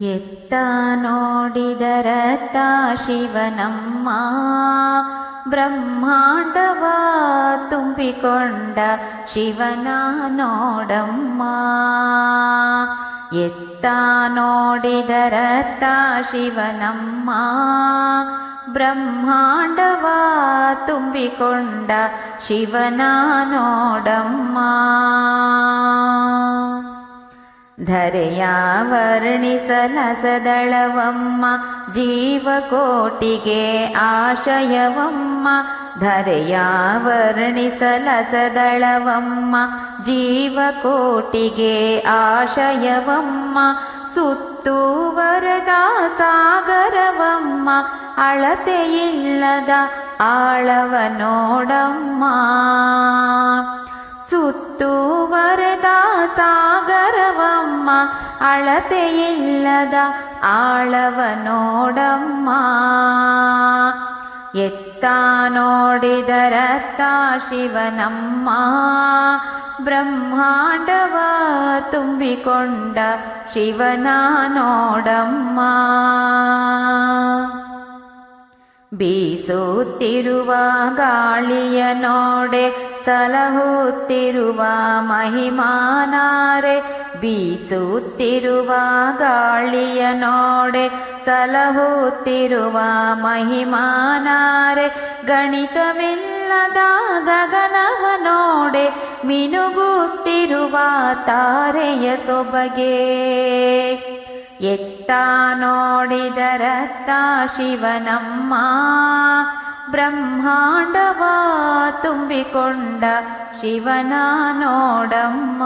ಎತ್ತ ನೋಡಿದರತ್ತ ಶಿವನಮ್ಮ, ಬ್ರಹ್ಮಾಂಡವ ತುಂಬಿಕೊಂಡ ಶಿವನ ನೋಡಮ್ಮ. ಎತ್ತ ನೋಡಿದರತ್ತ ಶಿವನಮ್ಮ, ಬ್ರಹ್ಮಾಂಡವ ತುಂಬಿಕೊಂಡ ಶಿವನ ನೋಡಮ್ಮ. ಧರೆಯ ವರ್ಣಿಸಲಸದಳವಮ್ಮ, ಜೀವಕೋಟಿಗೆ ಆಶಯವಮ್ಮ. ಧರೆಯ ವರ್ಣಿಸಲಸದಳವಮ್ಮ, ಜೀವಕೋಟಿಗೆ ಆಶಯವಮ್ಮ. ಸುತ್ತುವರೆದ ಸಾಗರವಮ್ಮ, ಅಳತೆಯಿಲ್ಲದ ಆಳವ ನೋಡಮ್ಮ. ಸುತ್ತುವರೆದ ಸಾಗರವಮ್ಮ, ಅಳತೆಯಿಲ್ಲದ ಆಳವ ನೋಡಮ್ಮ. ಎತ್ತ ನೋಡಿದರತ್ತ ಶಿವನಮ್ಮ, ಬ್ರಹ್ಮಾಂಡವ ತುಂಬಿಕೊಂಡ ಶಿವನ ನೋಡಮ್ಮ. ಬೀಸುತ್ತಿರುವ ಗಾಳಿಯ ನೋಡೆ, ಸಲಹುತ್ತಿರುವ ಮಹಿಮಾನಾರೆ. ಬೀಸುತ್ತಿರುವ ಗಾಳಿಯ ನೋಡೆ, ಸಲಹುತ್ತಿರುವ ಮಹಿಮಾನಾರೆ. ಗಣಿತವಿಲ್ಲದ ಗಗನವ ನೋಡೆ, ಮಿನುಗುತ್ತಿರುವ ತಾರೆಯ ಸೊಬಗೆ. ಎತ್ತ ನೋಡಿದರತ್ತ ಶಿವನಮ್ಮ, ಬ್ರಹ್ಮಾಂಡವ ತುಂಬಿಕೊಂಡ ಶಿವನ ನೋಡಮ್ಮ.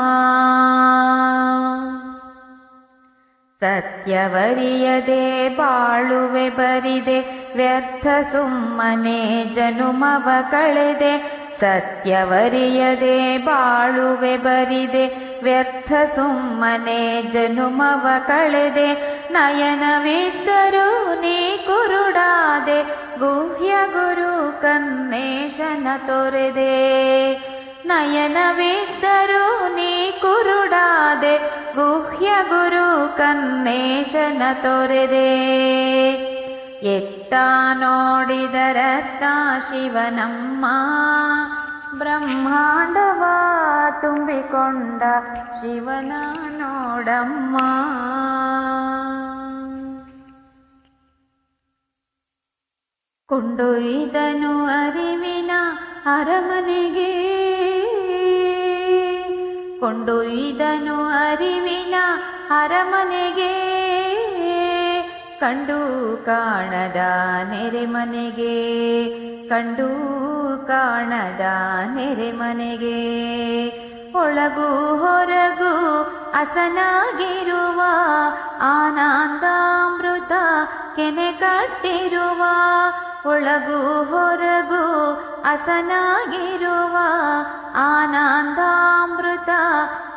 ಸತ್ಯವರಿಯದೆ ಬಾಳುವೆ ಬರಿದೆ, ವ್ಯರ್ಥ ಸುಮ್ಮನೆ ಜನುಮವ ಕಳೆದೆ. ಸತ್ಯವರಿಯದೆ ಬಾಳುವೆ ಬರಿದೆ, ವ್ಯರ್ಥ ಸುಮ್ಮನೆ ಜನುಮವ ಕಳೆದೆ. ನಯನವಿದ್ದರೂ ನೀ ಕುರುಡಾದೆ, ಗುಹ್ಯ ಗುರು ಕನ್ನೇಶನ ತೊರೆದೆ. ನಯನವಿದ್ದರೂ ನೀ ಕುರುಡಾದೆ, ಗುಹ್ಯ ಗುರು ಕನ್ನೇಶನ ತೊರೆದೆ. ಎತ್ತ ನೋಡಿದರತ್ತ ಶಿವನಮ್ಮ, ಬ್ರಹ್ಮಾಂಡವ ತುಂಬಿಕೊಂಡ ಶಿವನ ನೋಡಮ್ಮ. ಕೊಂಡೊಯ್ದನು ಅರಿವಿನ ಅರಮನೆಗೆ, ಕೊಂಡೊಯ್ದನು ಅರಿವಿನ ಅರಮನೆಗೆ. ಕಂಡು ಕಾಣದ ನೆರೆಮನೆಗೆ, ಕಂಡು ಕಾಣದ ನೆರೆಮನೆಗೆ. ಒಳಗೂ ಹೊರಗೂ ಹಸನಾಗಿರುವ ಆನಂದಾಮೃತ ಕೆನೆ ಕಟ್ಟಿರುವ. ಒಳಗೂ ಹೊರಗೂ ಹಸನಾಗಿರುವ ಆನಂದಾಮೃತ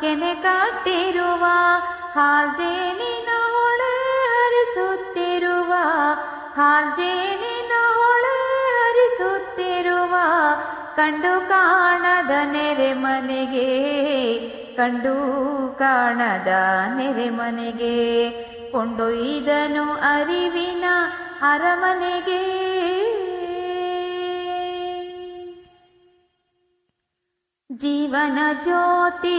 ಕೆನೆ ಕಟ್ಟಿರುವ. ಹಾಲ್ಜೇನಿನ ಹೊಳೆ ಹರಿಸುತ್ತಿರುವ, ಹಾಲ್ಜೇನಿನ ಹೊಳೆ ಹರಿಸುತ್ತಿರುವ. ಕಂಡು ಕಾಣದ ನೆರೆಮನೆಗೆ, ಕಂಡು ಕಾಣದ ನೆರೆಮನೆಗೆ. ಕೊಂಡೊಯ್ದನು ಅರಿವಿನ ಅರಮನೆಗೆ. ಜೀವನ ಜ್ಯೋತಿ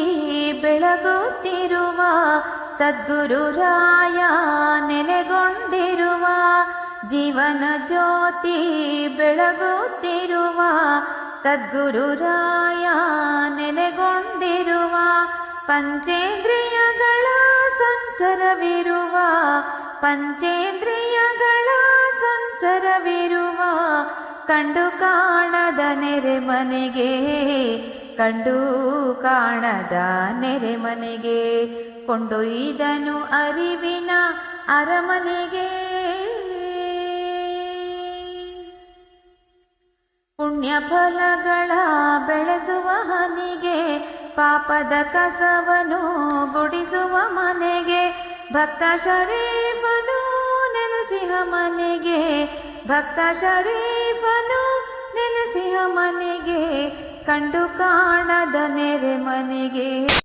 ಬೆಳಗುತ್ತಿರುವ ಸದ್ಗುರುರಾಯ ನೆಲೆಗೊಂಡಿರುವ. ಜೀವನ ಜ್ಯೋತಿ ಬೆಳಗುತ್ತಿರುವ ಸದ್ಗುರುರಾಯ ನೆಲೆಗೊಂಡಿರುವ. ಪಂಚೇಂದ್ರಿಯಗಳ ಸಂಚರವಿರುವ, ಪಂಚೇಂದ್ರಿಯಗಳ ಸಂಚರವಿರುವ. ಕಂಡು ಕಾಣದ ನೆರೆಮನೆಗೆ, ಕಂಡು ಕಾಣದ ನೆರೆಮನೆಗೆ. ಕೊಂಡೊಯ್ದನು ಅರಿವಿನ ಅರಮನೆಗೆ. ಪುಣ್ಯ ಫಲಗಳ ಬೆಳೆಸುವ ಹನಿಗೆ, ಪಾಪದ ಕಸವನು ಗುಡಿಸುವ ಮನೆಗೆ. ಭಕ್ತ ಶರೀಫನು ನೆಲೆಸಿಹ ಮನೆಗೆ, ಭಕ್ತ ಶರೀಫನು ನೆಲೆಸಿಹ ಮನೆಗೆ. ಕಂಡು ಕಾಣದ ನೆರೆಮನೆಗೆ.